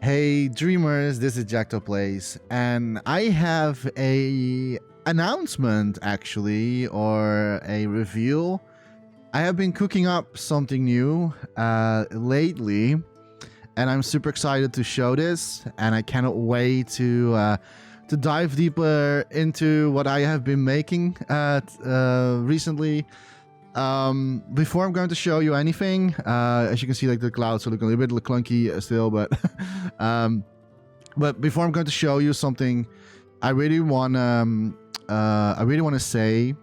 Hey Dreamers, this is Jack2Plays, and I have a announcement actually, or a reveal. I have been cooking up something new lately, and I'm super excited to show this, and I cannot wait to dive deeper into what I have been making recently. Before I'm going to show you anything, as you can see, like the clouds are looking a little bit clunky still, but but before I'm going to show you something, I really want to say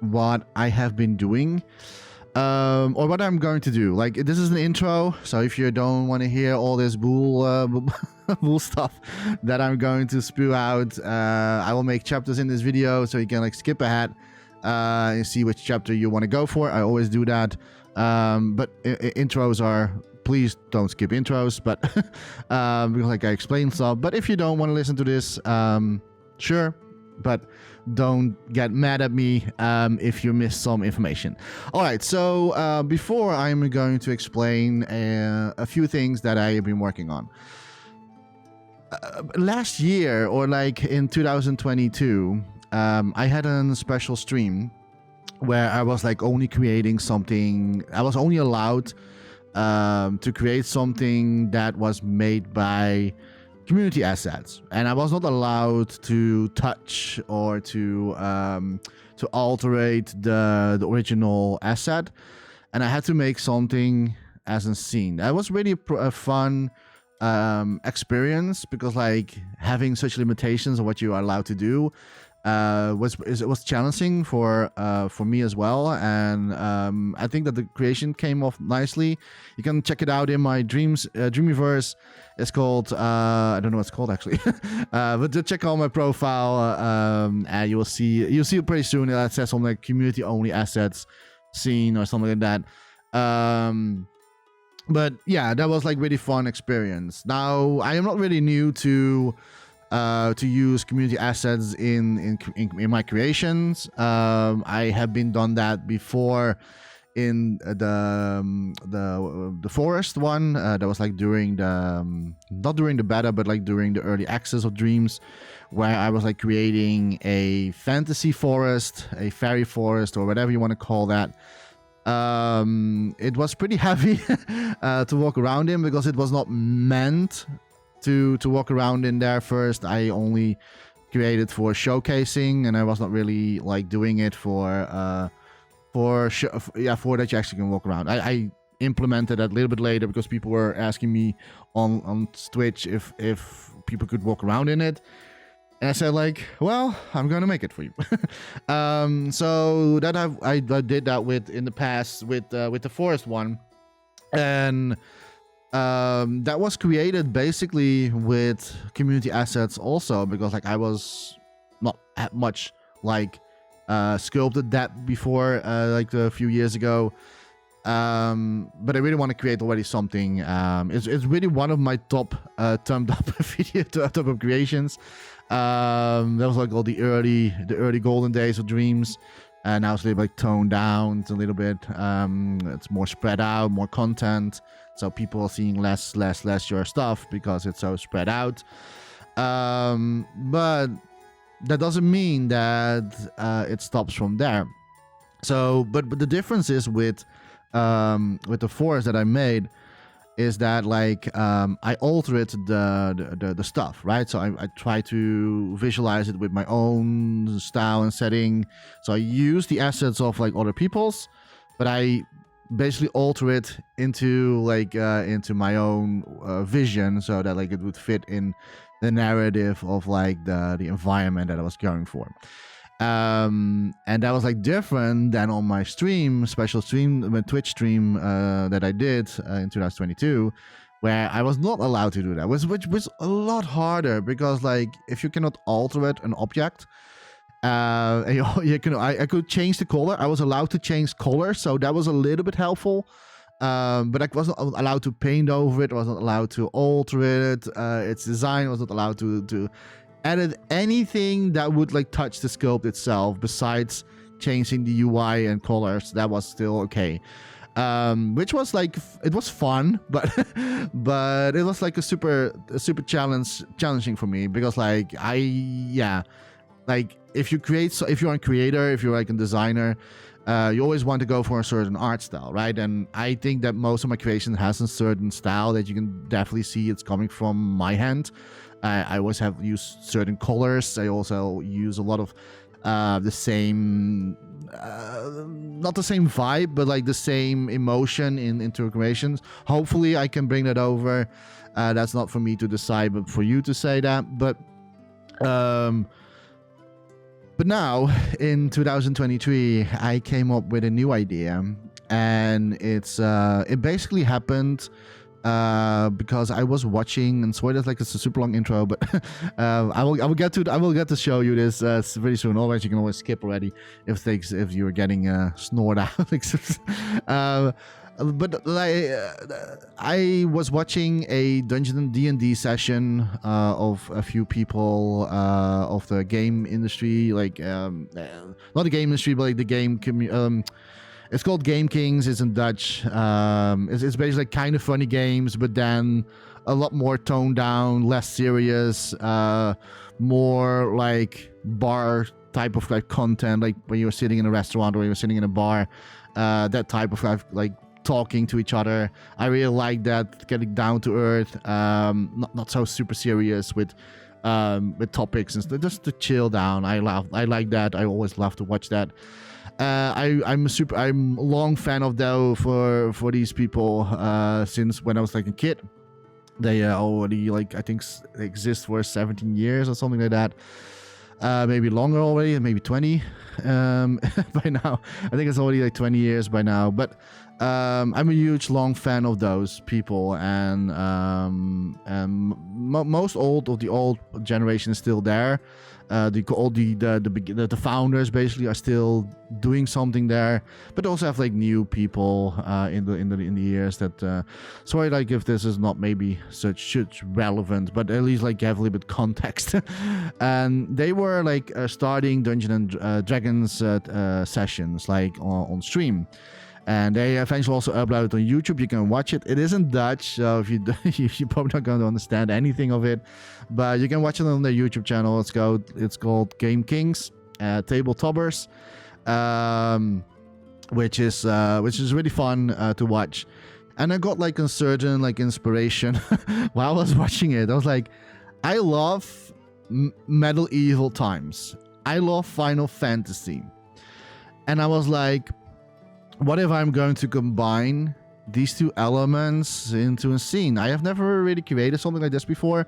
what I have been doing, or what I'm going to do. Like, this is an intro, so if you don't want to hear all this bull stuff that I'm going to spew out, I will make chapters in this video, so you can like skip ahead and see which chapter you want to go for. I always do that, but intros are, please don't skip intros, but because like I explained stuff. But if you don't want to listen to this, sure, but don't get mad at me if you miss some information. All right, so before I'm going to explain a few things that I have been working on. Last year, or like in 2022, I had a special stream where I was like only creating something. I was only allowed to create something that was made by community assets, and I was not allowed to touch or to alterate the original asset, and I had to make something as a scene. That was really a fun experience, because like having such limitations on what you are allowed to do was challenging for me as well, and I think that the creation came off nicely. You can check it out in my Dreamiverse. It's called I don't know what it's called actually, but to check out my profile, and you'll see it pretty soon. That says something like community only assets scene or something like that. But yeah, that was like really fun experience. Now I am not really new to use community assets in my creations. I have been done that before in the forest one. That was like during the not during the beta, but like during the early access of Dreams, where I was like creating a fantasy forest, a fairy forest, or whatever you want to call that. It was pretty heavy to walk around in, because it was not meant to walk around in there. First, I only created for showcasing, and I was not really like doing it for that you actually can walk around. I implemented that a little bit later, because people were asking me on Twitch if people could walk around in it, and I said like, well, I'm gonna make it for you. So that I did that in the past with the forest one, and that was created basically with community assets also, because like I was not much like sculpted that before, like a few years ago, but I really want to create already something. It's really one of my top thumbed up video top up creations. That was like all the early golden days of Dreams, and now it's a little bit toned down. It's a little bit it's more spread out, more content, so people are seeing less your stuff because it's so spread out. But that doesn't mean that it stops from there. So but the difference is with the forest that I made is that like I altered the stuff, right? So I try to visualize it with my own style and setting. So I use the assets of like other people's, but I basically alter it into like into my own vision, so that like it would fit in the narrative of like the environment that I was going for. And that was like different than on my special stream, my Twitch stream that I did in 2022, where I was not allowed to do that, which was a lot harder, because like if you cannot alter an object, I could change the color. I was allowed to change color, so that was a little bit helpful. But I wasn't allowed to paint over it. I wasn't allowed to alter it. Its design was not allowed to edit anything that would like touch the sculpt itself, besides changing the UI and colors. That was still okay. which was like it was fun, but but it was like a super challenging for me because like like if you're a creator, if you're like a designer, you always want to go for a certain art style, right? And I think that most of my creation has a certain style that you can definitely see it's coming from my hand. I always have used certain colors. I also use a lot of the same, not the same vibe, but like the same emotion into creations. Hopefully I can bring that over. That's not for me to decide, but for you to say that. But now in 2023, I came up with a new idea, and it basically happened because I was watching, and sorry, that's like it's a super long intro, but I will get to show you this very soon. Otherwise, you can always skip already if you're getting snored out. But like I was watching a D&D session of a few people of the game industry, like not the game industry, but like the game it's called Game Kings. It's in Dutch. It's basically kind of funny games, but then a lot more toned down, less serious, more like bar type of like content, like when you're sitting in a restaurant or you're sitting in a bar, that type of like talking to each other. I really like that, getting down to earth, not so super serious with topics and stuff, just to chill down. I like that. I always love to watch that. I'm a long fan of that for these people since when I was like a kid. They already like I think exist for 17 years or something like that. Maybe longer already, maybe 20 by now. I think it's already like 20 years by now. But I'm a huge long fan of those people, and most of the old generation is still there. The founders basically are still doing something there, but also have like new people in the years that. Sorry, like if this is not maybe such relevant, but at least like have a little bit context. And they were like starting Dungeons and Dragons sessions like on stream. And they eventually also upload it on YouTube. You can watch it. It is in Dutch, so if you're probably not going to understand anything of it, but you can watch it on their YouTube channel. It's called Game Kings Tabletoppers, which is really fun to watch. And I got like a certain like inspiration while I was watching it. I was like, I love medieval times. I love Final Fantasy, and I was like, what if I'm going to combine these two elements into a scene? I have never really created something like this before.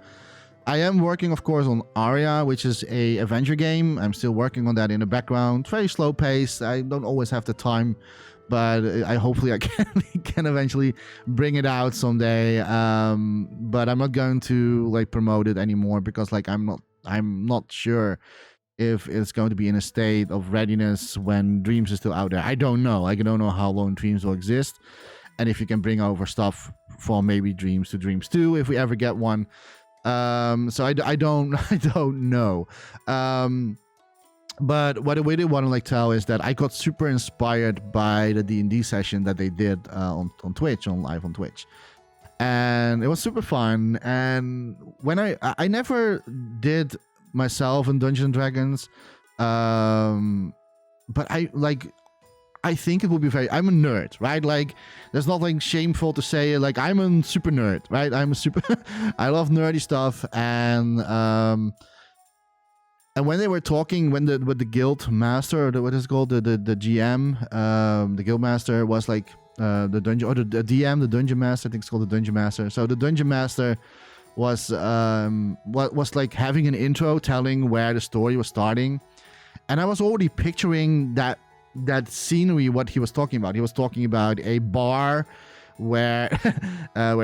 I am working, of course, on Aria, which is a adventure game. I'm still working on that in the background. Very slow pace. I don't always have the time, but hopefully I can eventually bring it out someday. But I'm not going to like promote it anymore because like I'm not sure if it's going to be in a state of readiness when Dreams is still out there. I don't know. I don't know how long Dreams will exist, and if you can bring over stuff from maybe Dreams to Dreams 2 if we ever get one. So I don't know. But what I really want to like tell is that I got super inspired by the D&D session that they did on Twitch, live on Twitch. And it was super fun. And when I never did myself in Dungeons and Dragons, but I think it would be I'm a nerd, right? Like, there's nothing shameful to say. Like, I'm a super nerd, right? I love nerdy stuff, and when they were talking, with the guild master, or what is it called, the GM, the guild master was like the dungeon, or the DM, the dungeon master. I think it's called the dungeon master. So the dungeon master was like having an intro telling where the story was starting, and I was already picturing that scenery. What he was talking about, he was talking about a bar where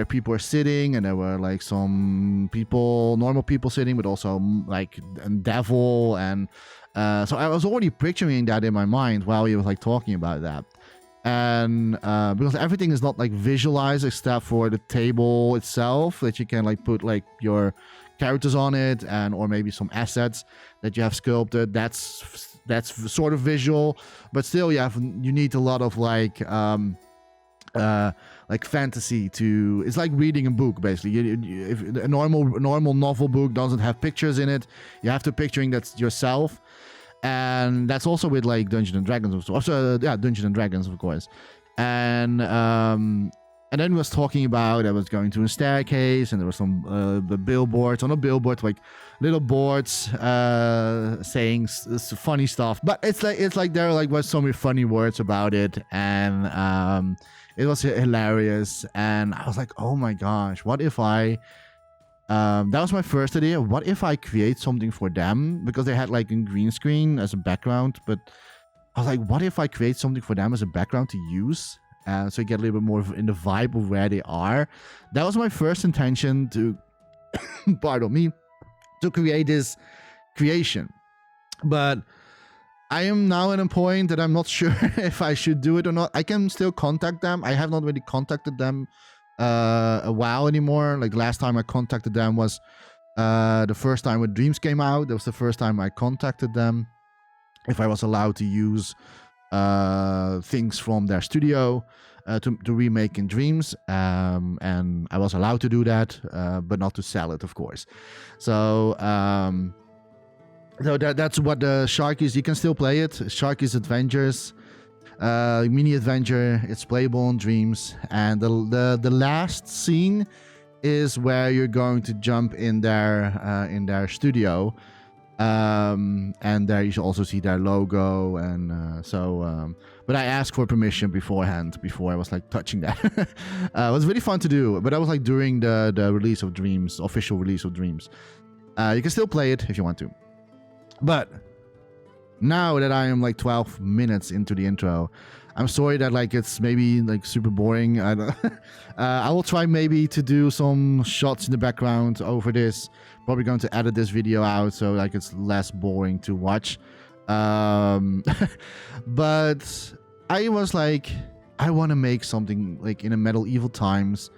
people were sitting, and there were like some people, normal people sitting, but also like a devil, and so I was already picturing that in my mind while he was like talking about that. And because everything is not like visualized except for the table itself, that you can like put like your characters on it, and or maybe some assets that you have sculpted. That's sort of visual, but still you need a lot of like like fantasy to. It's like reading a book basically. If a normal novel book doesn't have pictures in it, you have to picturing that's yourself, and that's also with like Dungeons and Dragons. Also, yeah, Dungeons and Dragons, of course, and then was talking about I was going to a staircase and there was some billboards on a billboard, like little boards saying funny stuff. But it's like there was so many funny words about it, and it was hilarious. And I was like, oh my gosh, what if I? That was my first idea. What if I create something for them, because they had like a green screen as a background, but I was like, what if I create something for them as a background to use? So you get a little bit more in the vibe of where they are. That was my first intention to, pardon me, to create this creation. But I am now at a point that I'm not sure if I should do it or not. I can still contact them. I have not really contacted them a while anymore. Like last time I contacted them was the first time when Dreams came out. That was the first time I contacted them if I was allowed to use things from their studio to remake in Dreams, and I was allowed to do that, but not to sell it, of course. So that's what the Sharky's. You can still play it. Sharky's Adventures, mini adventure. It's playable on Dreams, and the last scene is where you're going to jump in their studio. And there you should also see their logo, and but I asked for permission beforehand before I was like touching that. It was really fun to do, but that was like during the release of Dreams, official release of Dreams. You can still play it if you want to, but now that I am like 12 minutes into the intro, I'm sorry that like it's maybe like super boring. I will try maybe to do some shots in the background over this. Probably going to edit this video out so like it's less boring to watch. But I was like, I want to make something like in a medieval times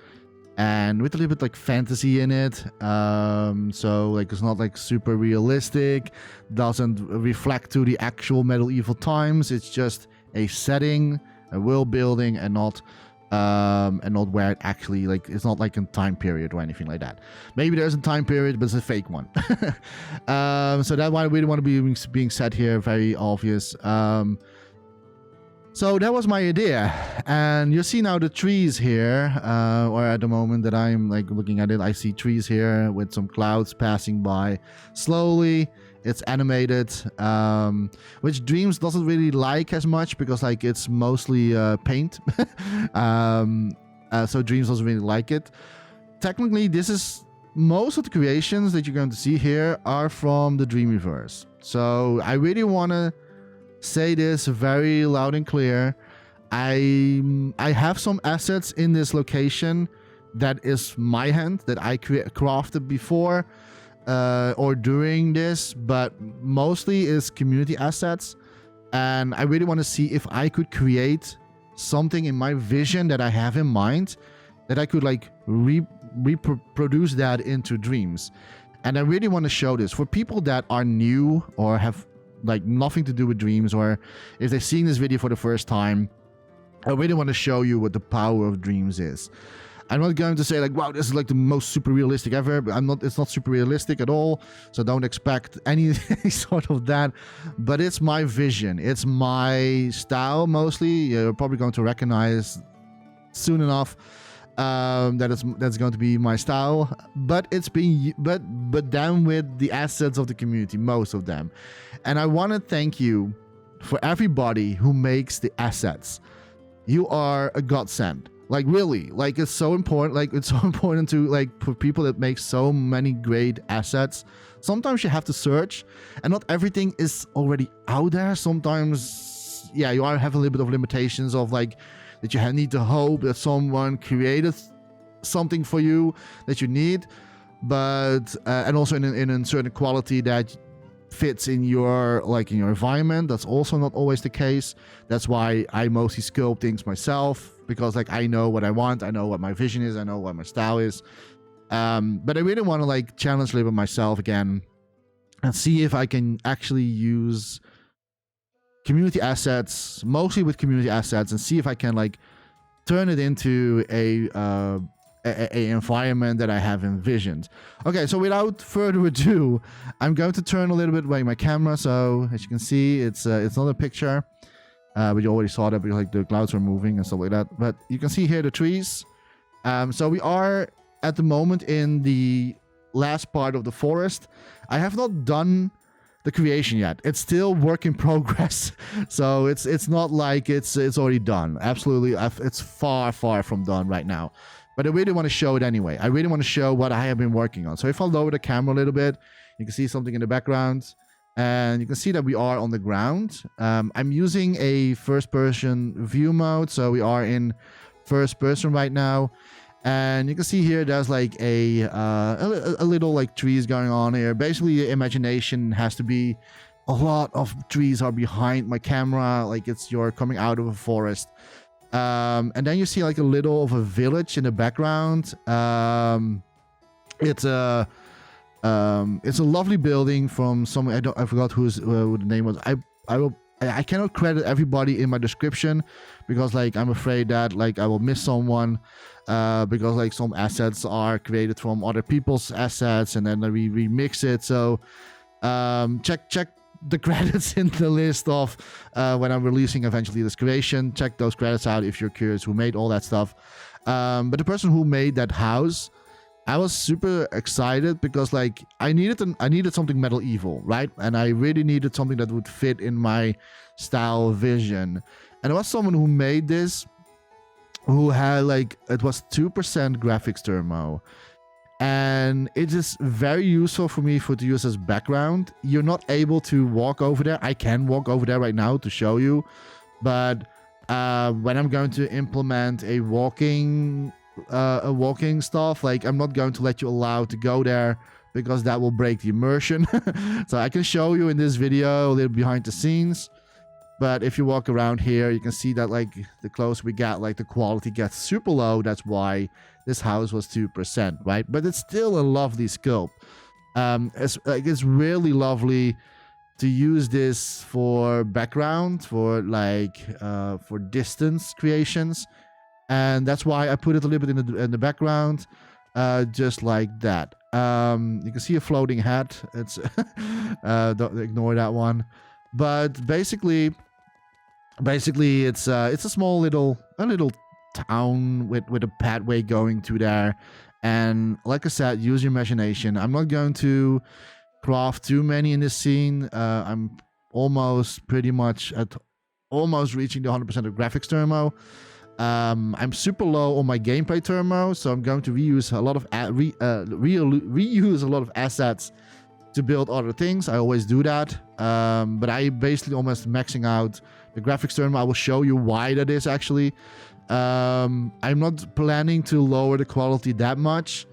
and with a little bit like fantasy in it. So like it's not like super realistic, doesn't reflect to the actual medieval times. It's just a setting, a world building, and not where it actually like it's not like a time period or anything like that. Maybe there's a time period, but it's a fake one. So that's why I really want to be being said here, very obvious. So that was my idea, and you see now the trees here, or at the moment that I'm like looking at it, I see trees here with some clouds passing by slowly. It's animated, which Dreams doesn't really like as much because like it's mostly paint. So Dreams doesn't really like it. Technically, this is most of the creations that you're going to see here are from the Dreamiverse. So I really want to say this very loud and clear. I have some assets in this location that is my hand that I crafted before. Or during this, but mostly is community assets, and I really want to see if I could create something in my vision that I have in mind that I could like reproduce that into Dreams. And I really want to show this for people that are new or have like nothing to do with Dreams, or if they're seeing this video for the first time. I really want to show you what the power of Dreams is. I'm not going to say like, wow, this is like the most super realistic ever. But it's not super realistic at all. So don't expect any sort of that. But it's my vision. It's my style mostly. You're probably going to recognize soon enough that's going to be my style. But it's being but then with the assets of the community, most of them. And I want to thank you for everybody who makes the assets. You are a godsend. Like really, like it's so important. Like it's so important to like for people that make so many great assets. Sometimes you have to search, and not everything is already out there. Sometimes, yeah, you have a little bit of limitations of like that you need to hope that someone created something for you that you need, but and also in a certain quality that fits in your environment. That's also not always the case. That's why I mostly sculpt things myself, because like I know what I want, I know what my vision is, I know what my style is. But I really want to like challenge a little bit myself again and see if I can actually use community assets, mostly with community assets, and see if I can like turn it into a environment that I have envisioned. Okay, so without further ado, I'm going to turn a little bit away my camera. So as you can see, it's not a picture, but you already saw that because like the clouds are moving and stuff like that. But you can see here the trees. So we are at the moment in the last part of the forest. I have not done the creation yet. It's still work in progress. So it's not like it's already done. Absolutely, it's far from done right now. But I really want to show it anyway. I really want to show what I have been working on. So if I lower the camera a little bit, you can see something in the background. And you can see that we are on the ground. I'm using a first-person view mode. So we are in first person right now. And you can see here there's like a little like trees going on here. Basically, the imagination has to be a lot of trees are behind my camera. Like you're coming out of a forest. And then you see like a little of a village in the background. It's a lovely building from some. I forgot who the name was. I cannot credit everybody in my description because like I'm afraid that like I will miss someone, because like some assets are created from other people's assets and then we remix it. So check the credits in the list of when I'm releasing eventually this creation. Check those credits out if you're curious who made all that stuff. But the person who made that house, I was super excited because like I needed something medieval, right? And I really needed something that would fit in my style vision. And it was someone who made this who had like, it was 2% graphics thermo. And it is very useful for me to use as background. You're not able to walk over there. I can walk over there right now to show you. But when I'm going to implement a walking stuff, like I'm not going to let you allow to go there because that will break the immersion. So I can show you in this video a little behind the scenes. But if you walk around here, you can see that like the closer we get, like the quality gets super low. That's why this house was 2%, right? But it's still a lovely sculpt. It's really lovely to use this for background, for like for distance creations, and that's why I put it a little bit in the background, just like that. You can see a floating hat. It's don't ignore that one. But basically it's a small little town with a pathway going to there. And like I said, use your imagination. I'm not going to craft too many in this scene. I'm almost pretty much at almost reaching the 100% of graphics thermo. I'm super low on my gameplay thermo, so I'm going to reuse a lot of reuse a lot of assets to build other things. I always do that, but I basically almost maxing out the graphics thermo. I will show you why that is actually. I'm not planning to lower the quality that much,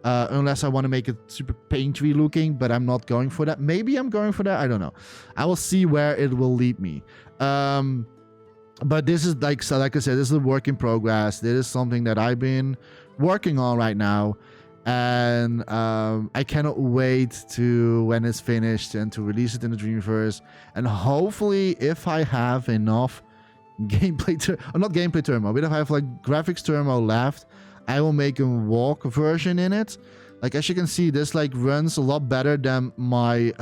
unless I want to make it super painterly looking, but I'm not going for that. Maybe I'm going for that, I don't know. I will see where it will lead me. But this is like I said, this is a work in progress. This is something that I've been working on right now. And I cannot wait to when it's finished and to release it in the Dreamiverse. And hopefully, if I have enough gameplay not gameplay thermo, but if I have like graphics thermo left, I will make a walk version in it. Like as you can see, this like runs a lot better than my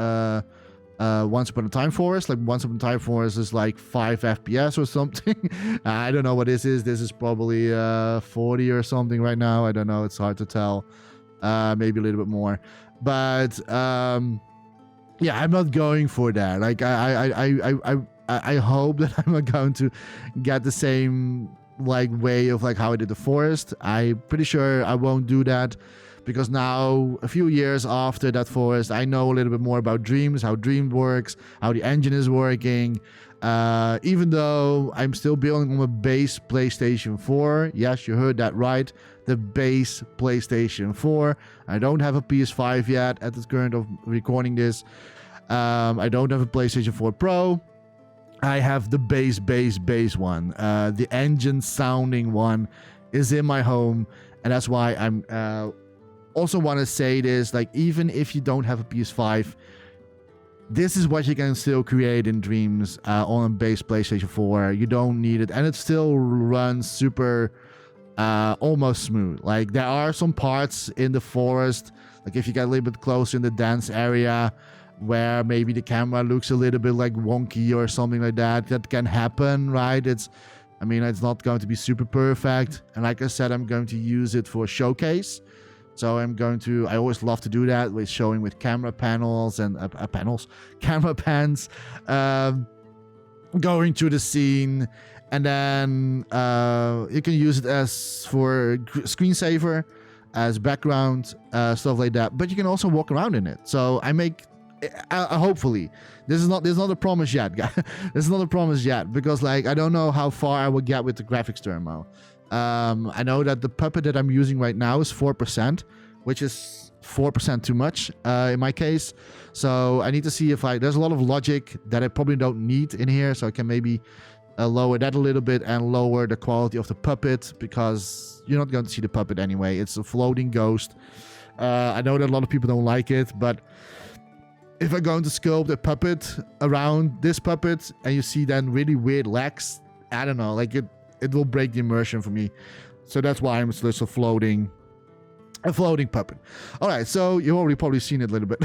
Once Upon a Time Forest. Like Once Upon a Time Forest is like 5 FPS or something. I don't know what this is. This is probably 40 or something right now. I don't know. It's hard to tell. Maybe a little bit more. But yeah, I'm not going for that. Like I hope that I'm not going to get the same like way of like how I did the forest. I'm pretty sure I won't do that. Because now, a few years after that forest, I know a little bit more about Dreams, how Dream works, how the engine is working. Even though I'm still building on a base PlayStation 4. Yes, you heard that right. The base PlayStation 4. I don't have a PS5 yet at the current of recording this. I don't have a PlayStation 4 Pro. I have the base one. The engine sounding one is in my home. And that's why I'm... also want to say this, like even if you don't have a PS5, this is what you can still create in Dreams on a base PlayStation 4. You don't need it, and it still runs super almost smooth. Like there are some parts in the forest, like if you get a little bit closer in the dense area, where maybe the camera looks a little bit like wonky or something like that. That can happen, right? It's not going to be super perfect. And like I said, I'm going to use it for showcase. So I always love to do that with showing with camera panels and camera pans, going through the scene. And then you can use it as for screensaver, as background, stuff like that. But you can also walk around in it. So hopefully, this is not a promise yet, guys. This is not a promise yet, because like I don't know how far I will get with the graphics thermo. I know that the puppet that I'm using right now is 4%, which is 4% too much in my case. So I need to see if there's a lot of logic that I probably don't need in here, so I can maybe lower that a little bit and lower the quality of the puppet, because you're not going to see the puppet anyway. It's a floating ghost. I know that a lot of people don't like it, but if I'm going to sculpt a puppet around this puppet and you see then really weird legs, I don't know, like it will break the immersion for me. So that's why I'm just a floating puppet. All right, so you've already probably seen it a little bit,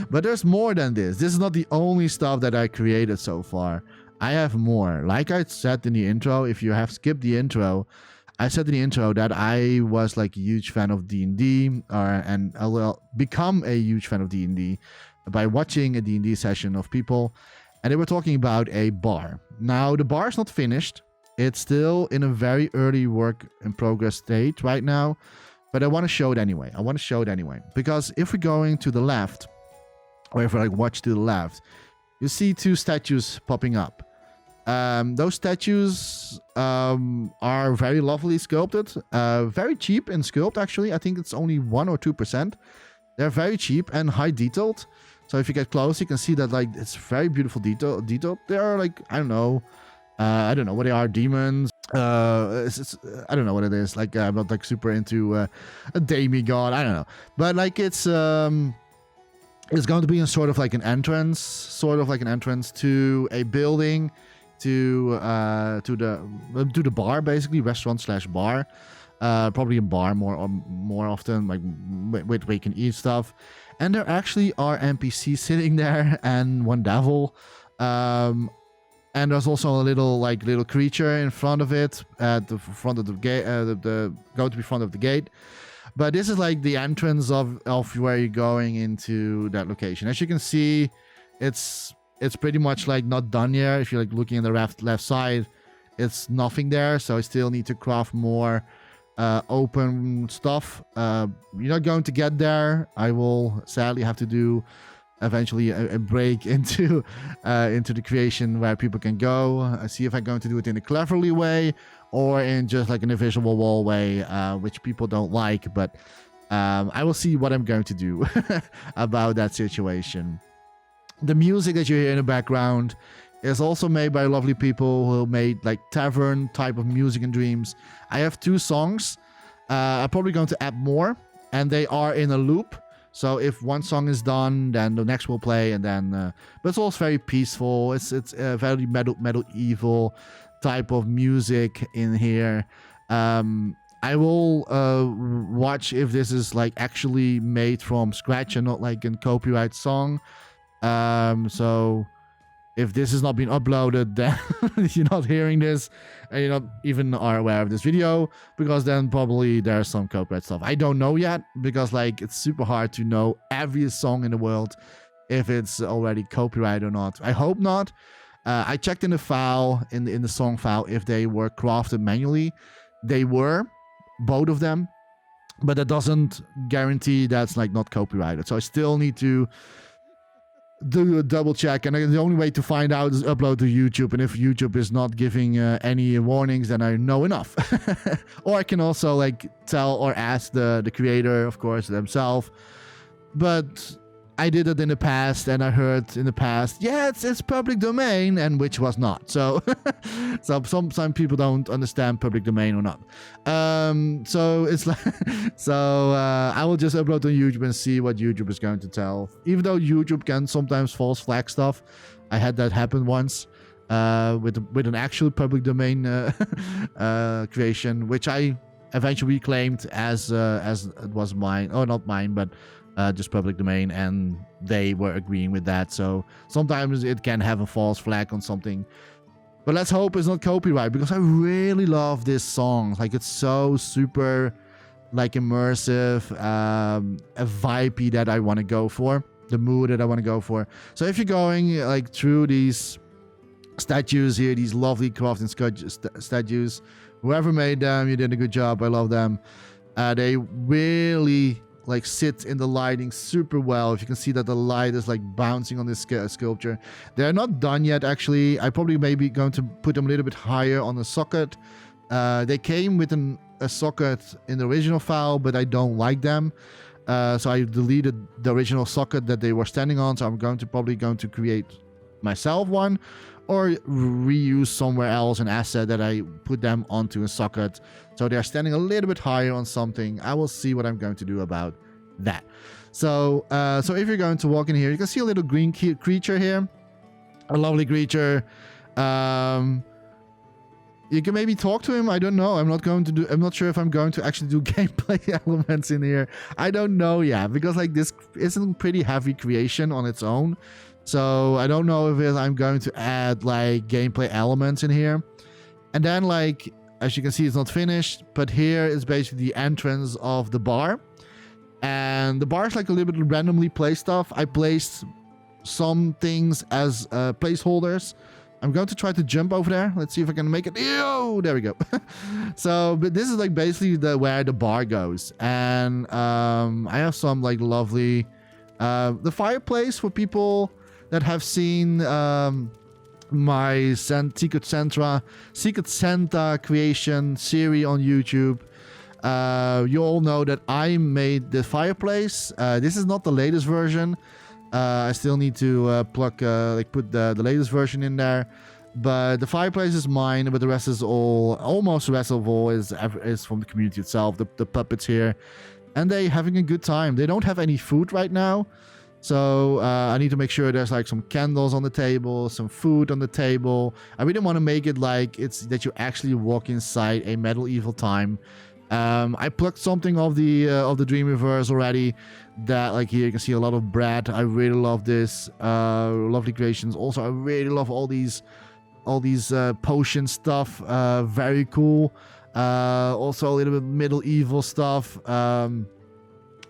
but there's more than this. This is not the only stuff that I created so far. I have more. Like I said in the intro, if you have skipped the intro, I said in the intro that I was like a huge fan of D&D, and I will become a huge fan of D&D by watching a D&D session of people, and they were talking about a bar. Now, the bar is not finished. It's still in a very early work in progress state right now, but I want to show it anyway. Because if we're going to the left, or if I watch to the left, you see two statues popping up. Those statues are very lovely sculpted, very cheap in Sculpt actually. I think it's only 1 or 2%. They're very cheap and high detailed. So if you get close, you can see that like it's very beautiful detail. They are like, I don't know what they are, demons. I don't know what it is. Like I'm not like super into a demigod. I don't know, but like it's going to be a sort of like an entrance to a building, to the bar, basically restaurant/bar. Probably a bar more often, like where you can eat stuff. And there actually are NPCs sitting there and one devil. And there's also a little creature in front of it, at the front of the gate, go to the front of the gate. But this is like the entrance of where you're going into that location. As you can see, it's pretty much like not done yet. If you're like looking at the left side, it's nothing there. So I still need to craft more open stuff. You're not going to get there. I will sadly have to do eventually a break into the creation where people can go. See if I'm going to do it in a cleverly way or in just like an invisible wall way, which people don't like, but I will see what I'm going to do about that situation. The music that you hear in the background is also made by lovely people who made like tavern type of music in Dreams. I have 2 songs. I'm probably going to add more, and they are in a loop. So if one song is done, then the next will play, and then. But it's also very peaceful. It's a very metal evil type of music in here. I will watch if this is like actually made from scratch and not like a copyright song. So if this has not been uploaded, then you're not hearing this and you're not even are aware of this video, because then probably there's some copyright stuff. I don't know yet, because like it's super hard to know every song in the world if it's already copyrighted or not. I hope not. I checked in the file, in the song file, if they were crafted manually. They were, both of them, but that doesn't guarantee that's like not copyrighted. So I still need to do a double check, and the only way to find out is upload to YouTube, and if YouTube is not giving any warnings, then I know enough. Or I can also like tell or ask the creator, of course, themselves. But I did it in the past, and I heard in the past, yeah, it's public domain, and which was not. So, so some people don't understand public domain or not. So it's like, so I will just upload on YouTube and see what YouTube is going to tell. Even though YouTube can sometimes false flag stuff, I had that happen once with an actual public domain creation, which I eventually reclaimed as it was mine, or not mine, but just public domain, and they were agreeing with that. So sometimes it can have a false flag on something, but let's hope it's not copyright, because I really love this song. Like, it's so super like immersive, a vibe that I want to go for, the mood that I want to go for. So if you're going like through these statues here, these lovely crafting statues, whoever made them, you did a good job. I love them. They really like sit in the lighting super well. If you can see that the light is like bouncing on this sculpture. They're not done yet, actually. I probably maybe going to put them a little bit higher on the socket. They came with a socket in the original file, but I don't like them. So I deleted the original socket that they were standing on. So I'm probably going to create myself one, or reuse somewhere else an asset that I put them onto a socket. So they're standing a little bit higher on something. I will see what I'm going to do about that. So if you're going to walk in here, you can see a little green creature here. A lovely creature. You can maybe talk to him. I don't know. I'm not sure if I'm going to actually do gameplay elements in here. I don't know yet, because like this isn't pretty heavy creation on its own. So I don't know if I'm going to add like gameplay elements in here. And then, like, as you can see, it's not finished, but here is basically the entrance of the bar. And the bar is like a little bit randomly placed stuff. I placed some things as placeholders. I'm going to try to jump over there. Let's see if I can make it. Ew, there we go. So, but this is like basically where the bar goes. And I have some like lovely the fireplace for people that have seen my Secret Santa creation series on YouTube. You all know that I made the fireplace. This is not the latest version. I still need to put the latest version in there. But the fireplace is mine, but the rest is almost the rest of all is from the community itself. The puppets here, and they having a good time. They don't have any food right now. So I need to make sure there's like some candles on the table, some food on the table. I really want to make it like it's that you actually walk inside a medieval time. I plucked something of the Dreamiverse already. That, like, here you can see a lot of bread. I really love this. Lovely creations. Also, I really love all these potion stuff. Very cool. Also a little bit medieval stuff.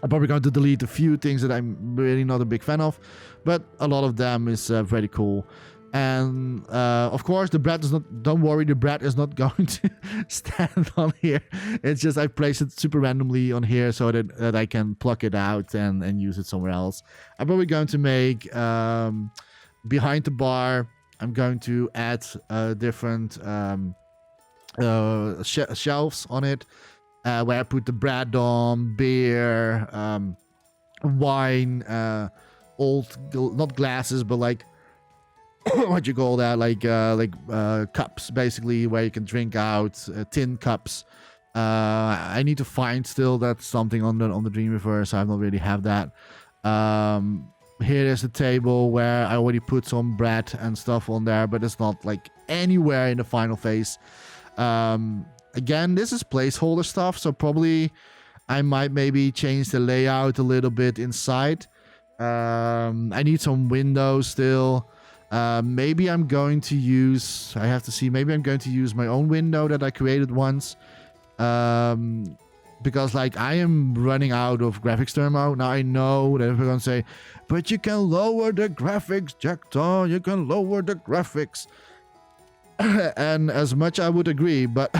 I'm probably going to delete a few things that I'm really not a big fan of, but a lot of them is very cool. And of course, the bread is not. Don't worry, the bread is not going to stand on here. It's just I place it super randomly on here so that I can pluck it out and use it somewhere else. I'm probably going to make behind the bar. I'm going to add different shelves on it. Where I put the bread on, beer, wine, not glasses, but like, what you call that? Like cups, basically, where you can drink out, tin cups. I need to find still that's something on the Dreamiverse. I don't really have that. Here is the table where I already put some bread and stuff on there, but it's not like anywhere in the final phase. Again, this is placeholder stuff, so probably I might maybe change the layout a little bit inside. I need some windows still. Maybe I'm going to use... I have to see. Maybe I'm going to use my own window that I created once. Because, like, I am running out of graphics thermo. Now, I know that we're going to say, but you can lower the graphics, Jackdaw. You can lower the graphics. And as much I would agree, but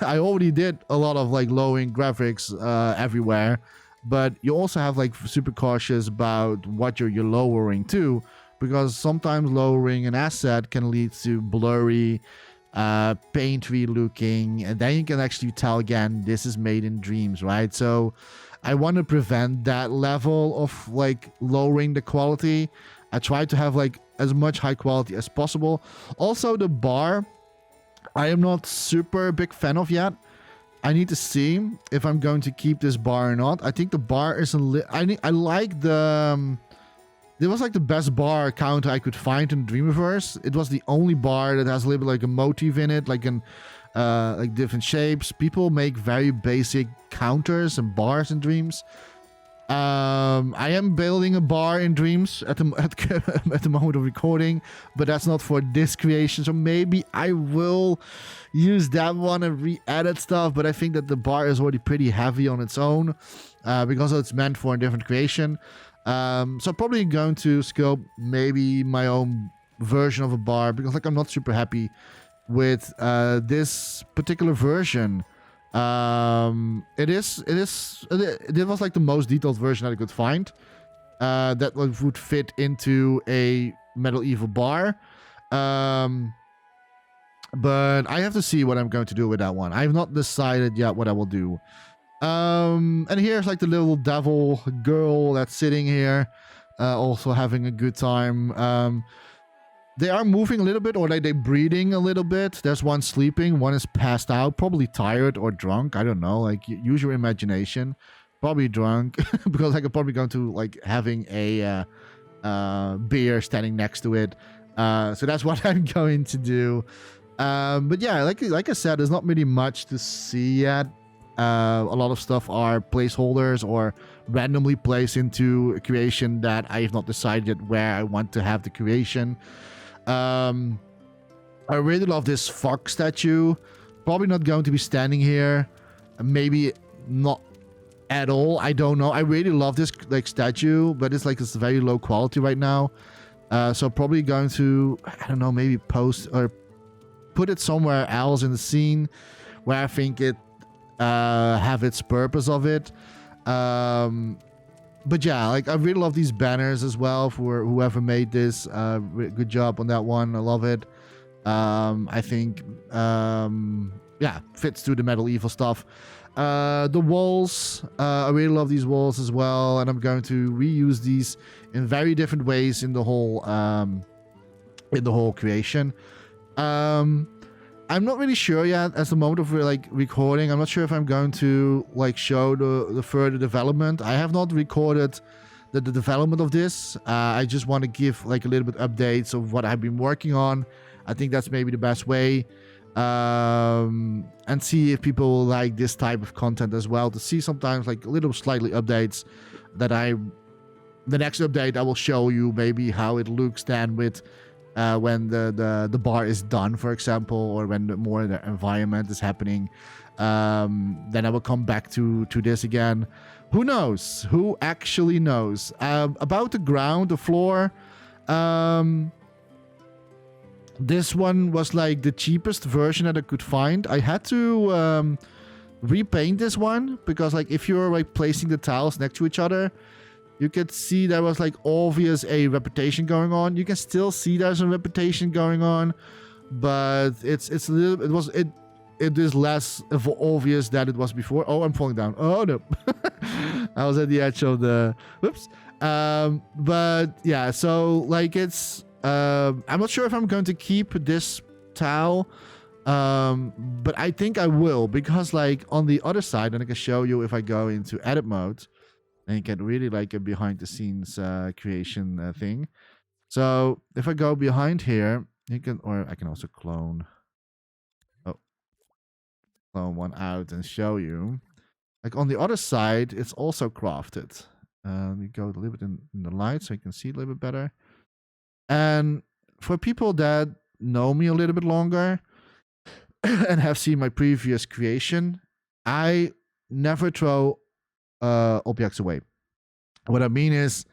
I already did a lot of like lowering graphics everywhere. But you also have like super cautious about what you're lowering too, because sometimes lowering an asset can lead to blurry, painterly looking, and then you can actually tell again this is made in Dreams, right? So I want to prevent that level of like lowering the quality. I try to have like as much high quality as possible. Also, the bar, I am not super big fan of yet. I need to see if I'm going to keep this bar or not. I think the bar is I like the... It was like the best bar counter I could find in Dreamiverse. It was the only bar that has a little bit like a motif in it, like like different shapes. People make very basic counters and bars in Dreams. I am building a bar in Dreams at the at the moment of recording, but that's not for this creation. So maybe I will use that one and re-edit stuff. But I think that the bar is already pretty heavy on its own, because it's meant for a different creation. So probably going to sculpt maybe my own version of a bar, because like I'm not super happy with this particular version. It was like the most detailed version that I could find, that would fit into a medieval bar. But I have to see what I'm going to do with that one. I have not decided yet what I will do. And here's like the little devil girl that's sitting here, also having a good time. They are moving a little bit, or like they're breathing a little bit. There's one sleeping, one is passed out, probably tired or drunk. I don't know. Like, use your imagination. Probably drunk, because like I'm probably going to like having a beer standing next to it. So that's what I'm going to do. But yeah, like I said, there's not really much to see yet. A lot of stuff are placeholders or randomly placed into a creation that I have not decided where I want to have the creation. I really love this fox statue. Probably not going to be standing here. Maybe not at all. I don't know. I really love this like statue, but it's like it's very low quality right now. So probably going to, I don't know, maybe post or put it somewhere else in the scene where I think it have its purpose of it. But yeah, like I really love these banners as well for whoever made this. Good job on that one. I love it. I think yeah, fits to the medieval stuff. The walls, I really love these walls as well, and I'm going to reuse these in very different ways in the whole creation. I'm not really sure yet at the moment of like recording. I'm not sure if I'm going to like show the further development. I have not recorded the development of this. I just want to give like a little bit updates of what I've been working on. I think that's maybe the best way. And see if people will like this type of content as well. To see sometimes like little slightly updates that the next update I will show you maybe how it looks then with when the bar is done, for example, or when more the environment is happening. Then I will come back to this again. Who knows? Who actually knows? About the ground, the floor. This one was like the cheapest version that I could find. I had to repaint this one because like if you're like placing the tiles next to each other, you could see there was like obvious a repetition going on. You can still see there's a repetition going on, but it's a little it is less obvious than it was before. Oh, I'm falling down. Oh no. I was at the edge of the whoops. But yeah, so like it's I'm not sure if I'm going to keep this tile. But I think I will, because like on the other side, and I can show you if I go into edit mode. And you can really like a behind the scenes creation thing. So if I go behind here, you can, or I can also clone one out and show you. Like on the other side, it's also crafted. We go a little bit in the light so you can see it a little bit better. And for people that know me a little bit longer and have seen my previous creation, I never throw objects away. What I mean is,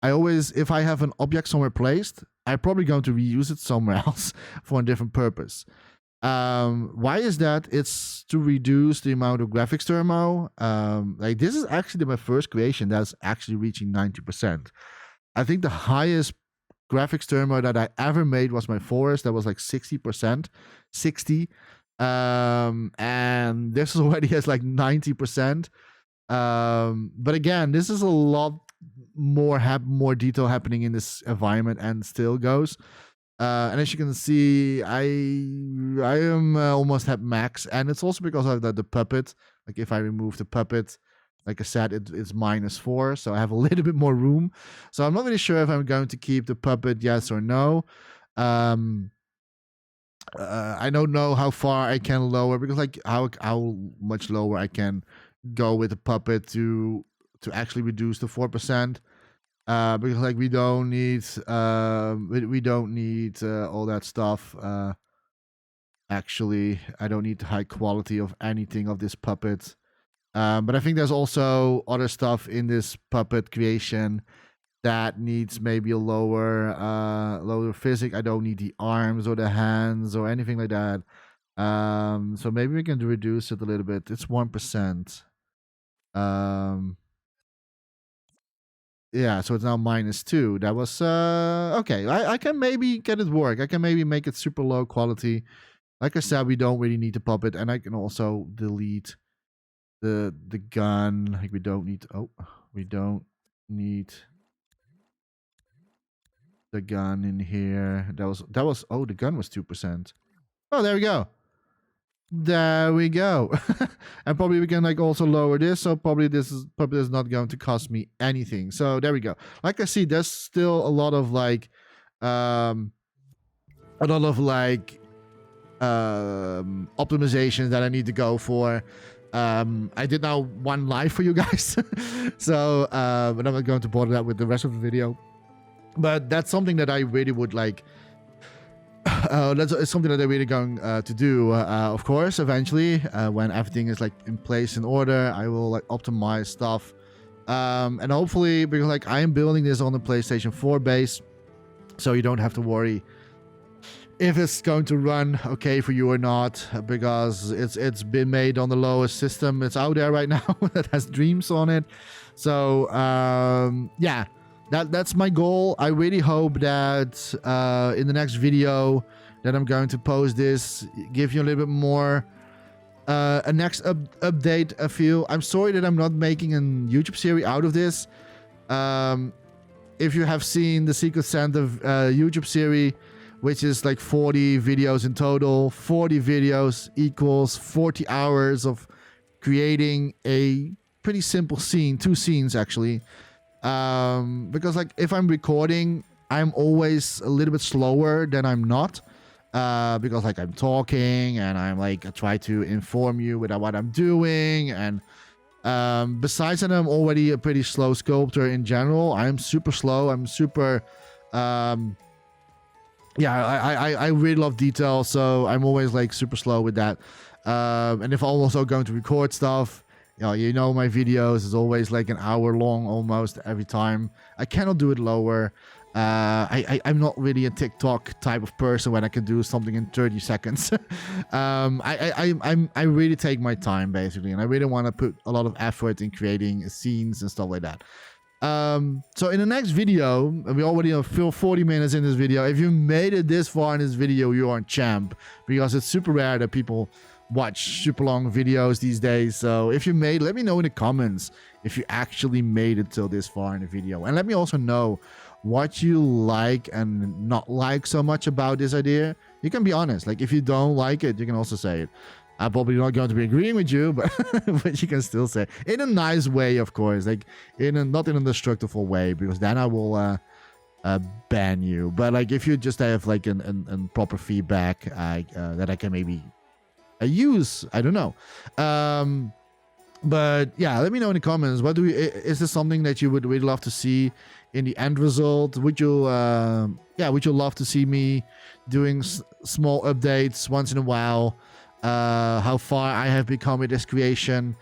I always, if I have an object somewhere placed, I'm probably going to reuse it somewhere else for a different purpose. Why is that? It's to reduce the amount of graphics thermo. Like this is actually my first creation that's actually reaching 90%. I think the highest graphics thermo that I ever made was my forest. That was like 60%, 60. And this already has like 90%. But again, this is a lot more detail happening in this environment and still goes. And as you can see, I am almost at max, and it's also because of the puppet. Like if I remove the puppet, like I said, it's -4, so I have a little bit more room. So I'm not really sure if I'm going to keep the puppet, yes or no. I don't know how far I can lower, because like how much lower I can go with the puppet to actually reduce the 4%. Because like we don't need we don't need all that stuff. Actually, I don't need the high quality of anything of this puppet. But I think there's also other stuff in this puppet creation that needs maybe a lower physics. I don't need the arms or the hands or anything like that. So maybe we can reduce it a little bit. It's 1%. Yeah, so it's now -2. That was okay. I can maybe get it work. I can maybe make it super low quality. Like I said, we don't really need the puppet, and I can also delete the gun. Like we don't need the gun in here. That was oh, the gun was 2%. Oh, there we go. There we go. And probably we can like also lower this, so probably this is not going to cost me anything. So there we go. Like I see, there's still a lot of like optimizations that I need to go for. I did now one live for you guys. So but I'm not going to bother that with the rest of the video. But that's something that I really would like. That's something that I'm really going to do. Of course, eventually, when everything is like in place in order, I will like optimize stuff. And hopefully, because like I am building this on the PlayStation 4 base, so you don't have to worry if it's going to run okay for you or not, because it's been made on the lowest system it's out there right now that has Dreams on it. So yeah. That's my goal. I really hope that in the next video that I'm going to post this, give you a little bit more a next update I feel. I'm sorry that I'm not making a YouTube series out of this. If you have seen the Secret Santa YouTube series, which is like 40 videos in total, 40 videos equals 40 hours of creating a pretty simple scene, 2 scenes actually. Because like if I'm recording, I'm always a little bit slower than I'm not, because like I'm talking and I'm like I try to inform you with what I'm doing, and besides that I'm already a pretty slow sculptor in general. I'm super slow. I'm super yeah, I really love detail, so I'm always like super slow with that. And if I'm also going to record stuff, you know my videos is always like an hour long almost every time. I cannot do it lower. I'm not really a TikTok type of person when I can do something in 30 seconds. I really take my time basically, and I really want to put a lot of effort in creating scenes and stuff like that. So in the next video, we already have 40 minutes in this video. If you made it this far in this video, you are a champ, because it's super rare that people watch super long videos these days. So if you made, let me know in the comments if you actually made it till this far in the video, and let me also know what you like and not like so much about this idea. You can be honest. Like if you don't like it, you can also say it. I'm probably not going to be agreeing with you, but but you can still say in a nice way, of course, like not in a destructive way, because then I will ban you. But like if you just have like an proper feedback that I can maybe use, I don't know. But yeah, let me know in the comments. Is this something that you would really love to see in the end result? Would you would you love to see me doing small updates once in a while? How far I have become with this creation,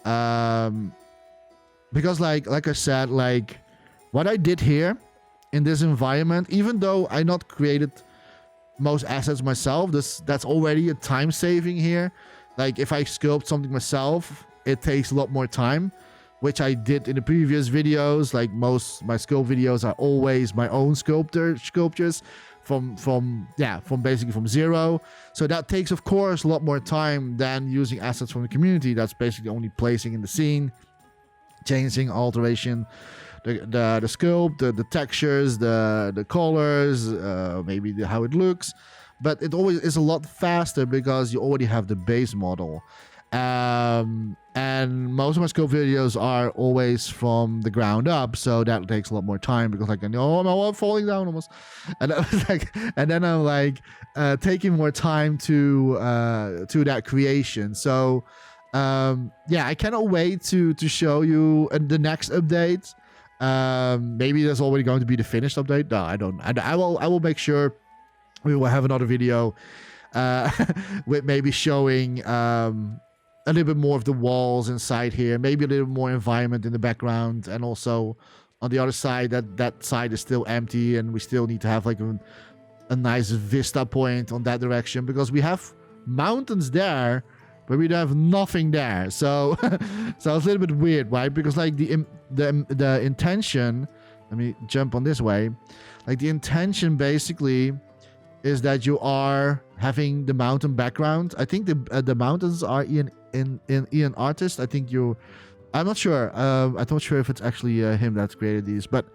because like I said, like what I did here in this environment, even though I not created most assets myself, that's already a time saving here. Like if I sculpt something myself, it takes a lot more time, which I did in the previous videos. Like most my sculpt videos are always my own sculptures from basically from zero. So that takes of course a lot more time than using assets from the community. That's basically only placing in the scene, changing, alteration, the sculpt, the textures, the colors, maybe how it looks. But it always is a lot faster because you already have the base model. And And most of my scope videos are always from the ground up, so that takes a lot more time because like I know I'm falling down almost, and that was like, and then I'm like taking more time to that creation. So yeah, I cannot wait to show you the next update. Maybe there's already going to be the finished update. No, I don't. I will make sure we will have another video with maybe showing a little bit more of the walls inside here, maybe a little more environment in the background, and also on the other side that side is still empty and we still need to have like a nice vista point on that direction because we have mountains there but we have nothing there. So so it's a little bit weird, right? Because like the intention, let me jump on this way, like the intention basically is that you are having the mountain background. I think the mountains are in Ian Artist. I think I'm not sure. I'm not sure if it's actually him that's created these, but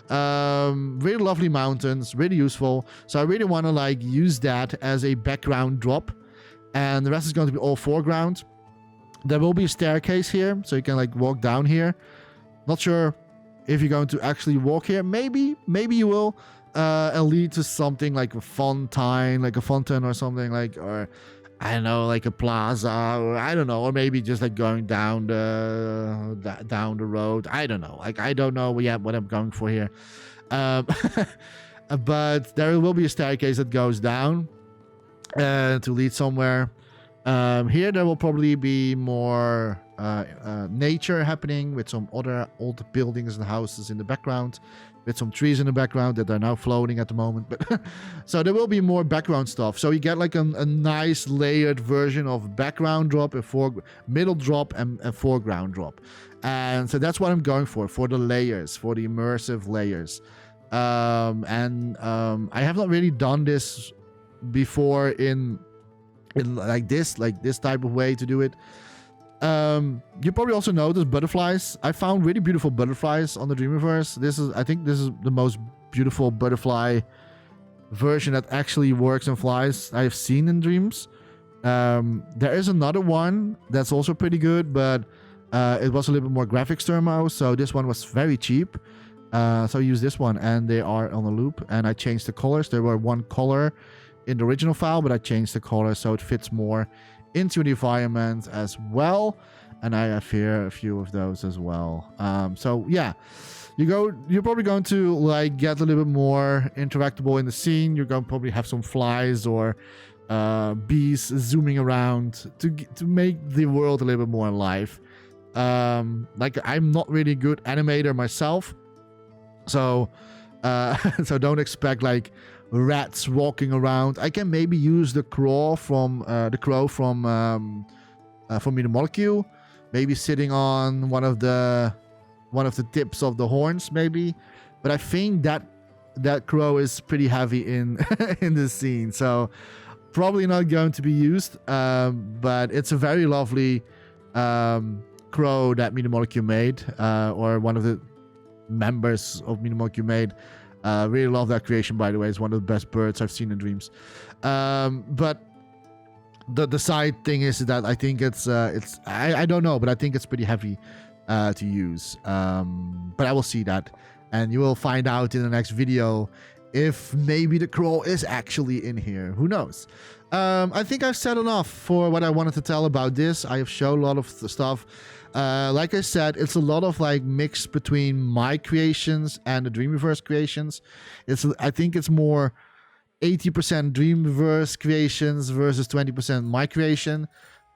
really lovely mountains, really useful. So I really want to like use that as a background drop, and the rest is going to be all foreground. There will be a staircase here, so you can like walk down here. Not sure if you're going to actually walk here. Maybe you will. And lead to something like a fontaine, or something like, or I don't know, like a plaza, or I don't know, or maybe just like going down the road. I don't know. Like I don't know yet what I'm going for here. But there will be a staircase that goes down to lead somewhere. Here there will probably be more nature happening with some other old buildings and houses in the background, with some trees in the background that are now floating at the moment. But so there will be more background stuff. So you get like a nice layered version of background drop, middle drop, and a foreground drop. And so that's what I'm going for the layers, for the immersive layers. I have not really done this before in like this type of way to do it. You probably also noticed butterflies. I found really beautiful butterflies on the Dreamiverse. I think this is the most beautiful butterfly version that actually works and flies I have seen in Dreams. There is another one that's also pretty good, but it was a little bit more graphics thermo, so this one was very cheap. So I used this one, and they are on a loop, and I changed the colors. There were one color in the original file, but I changed the color so it fits more into the environment as well, and I have here a few of those as well. So yeah, you're probably going to like get a little bit more interactable in the scene. You're going to probably have some flies or bees zooming around to make the world a little bit more alive. Like I'm not really a good animator myself, so so don't expect like rats walking around. I can maybe use the crow from Media Molecule, maybe sitting on one of the tips of the horns, maybe. But I think that crow is pretty heavy in in this scene, so probably not going to be used. But it's a very lovely crow that Media Molecule made, or one of the members of Media Molecule made. Really love that creation, by the way. It's one of the best birds I've seen in Dreams. But the side thing is that I think it's I don't know, but I think it's pretty heavy to use. But I will see that, and you will find out in the next video if maybe the crow is actually in here. Who knows? I think I've said enough for what I wanted to tell about this. I have shown a lot of the stuff. Like I said, it's a lot of like mix between my creations and the Dreamiverse creations. I think it's more 80% Dreamiverse creations versus 20% my creation.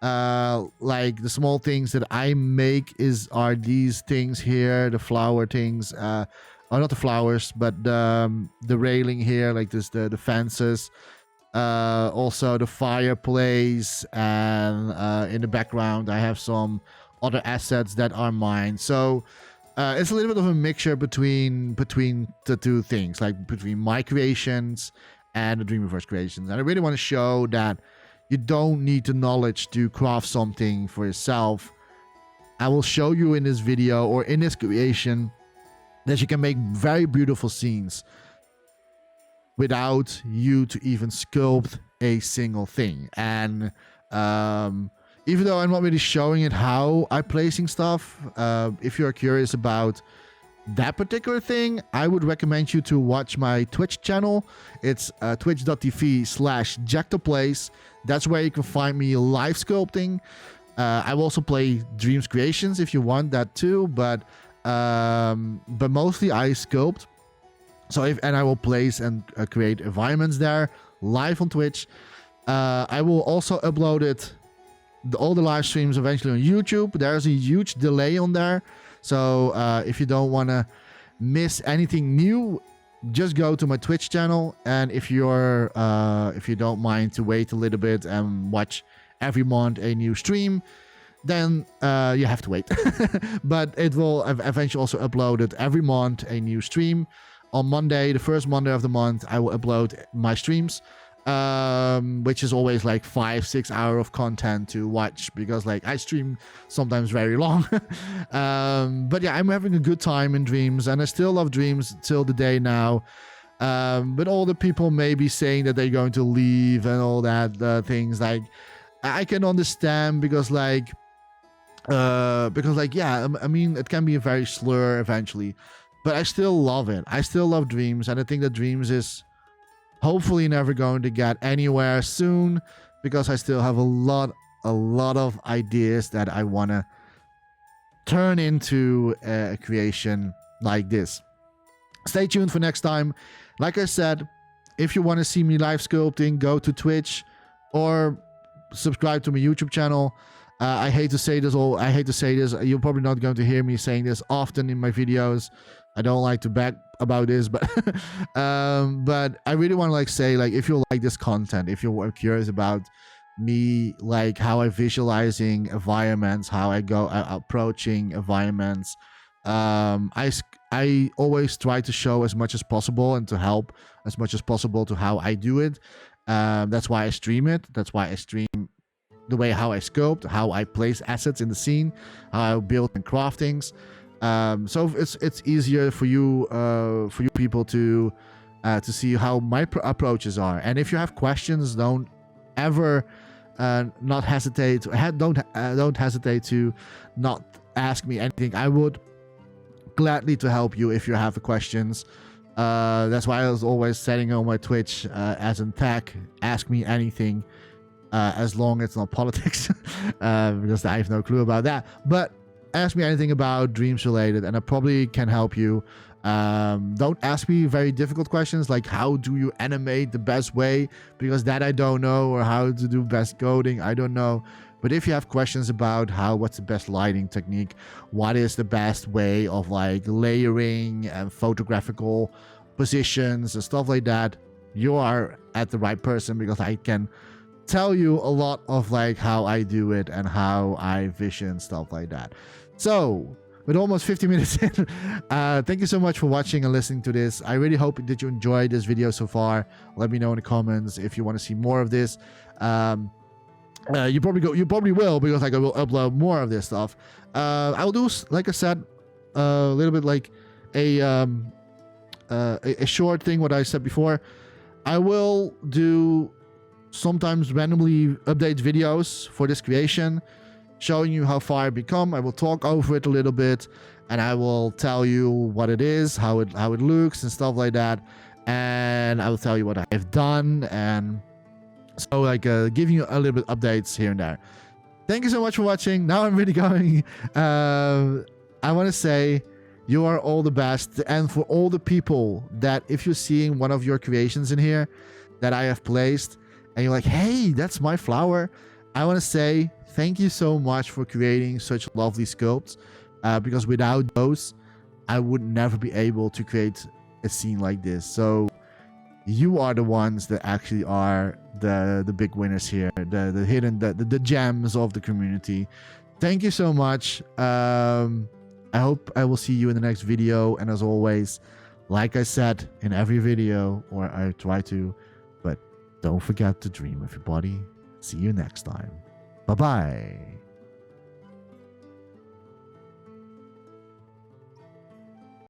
Like the small things that I make are these things here, the flower things, or not the flowers, but the railing here, like this, the fences. Also the fireplace, and in the background I have some other assets that are mine. So it's a little bit of a mixture between the two things, like between my creations and the Dreamiverse creations. And I really want to show that you don't need the knowledge to craft something for yourself. I will show you in this video or in this creation that you can make very beautiful scenes without you to even sculpt a single thing. And even though I'm not really showing it how I'm placing stuff. If you're curious about that particular thing, I would recommend you to watch my Twitch channel. It's twitch.tv/JackThePlace. That's where you can find me live sculpting. I will also play Dreams Creations if you want that too, but mostly I sculpt. So and I will place and create environments there live on Twitch. I will also upload it, all the live streams eventually on YouTube. There's a huge delay on there. So if you don't want to miss anything new, just go to my Twitch channel. And if you don't mind to wait a little bit and watch every month a new stream, then you have to wait. But it will eventually also upload it every month, a new stream. On Monday, the first Monday of the month, I will upload my streams, which is always like 5-6 hours of content to watch, because like I stream sometimes very long. But yeah, I'm having a good time in Dreams, and I still love Dreams till the day now. But all the people may be saying that they're going to leave and all that things, like I can understand, because yeah, I mean, it can be a very slur eventually, but I still love it. I still love Dreams, and I think that Dreams is hopefully never going to get anywhere soon, because I still have a lot of ideas that I want to turn into a creation like this. Stay tuned for next time. Like I said, if you want to see me live sculpting, go to Twitch or subscribe to my YouTube channel. I hate to say this. You're probably not going to hear me saying this often in my videos. I don't like to brag about this, but but I really want to like say, like, if you like this content, if you're curious about me, like how I visualizing environments, how I go approaching environments, I always try to show as much as possible and to help as much as possible to how I do it. That's why I stream it. That's why I stream the way how I sculpt, how I place assets in the scene, how I build and craft things. So it's easier for you people to see how my approaches are. And if you have questions, don't ever not hesitate. Don't hesitate to not ask me anything. I would gladly to help you if you have questions. That's why I was always setting on my Twitch as in tag, ask me anything, as long as it's not politics, because I have no clue about that. But ask me anything about Dreams related, and I probably can help you. Don't ask me very difficult questions like how do you animate the best way, because that I don't know, or how to do best coding, I don't know. But if you have questions about what's the best lighting technique, what is the best way of like layering and photographical positions and stuff like that, you are at the right person, because I can tell you a lot of like how I do it and how I vision stuff like that. So with almost 50 minutes in, thank you so much for watching and listening to this. I really hope that you enjoyed this video so far. Let me know in the comments if you want to see more of this. You probably will, because like I will upload more of this stuff. I'll do, like I said, a little bit like a short thing, what I said before. I will do sometimes randomly update videos for this creation, showing you how far I become. I will talk over it a little bit, and I will tell you what it is, how it looks and stuff like that, and I will tell you what I've done, and so like giving you a little bit updates here and there. Thank you so much for watching. Now I'm really going. I want to say you are all the best, and for all the people that if you're seeing one of your creations in here that I have placed, and you're like, hey, that's my flower, I want to say thank you so much for creating such lovely sculpts, because without those, I would never be able to create a scene like this. So you are the ones that actually are the big winners here, the hidden, the gems of the community. Thank you so much. I hope I will see you in the next video. And as always, like I said in every video, or I try to, but don't forget to dream, everybody. See you next time. Bye-bye.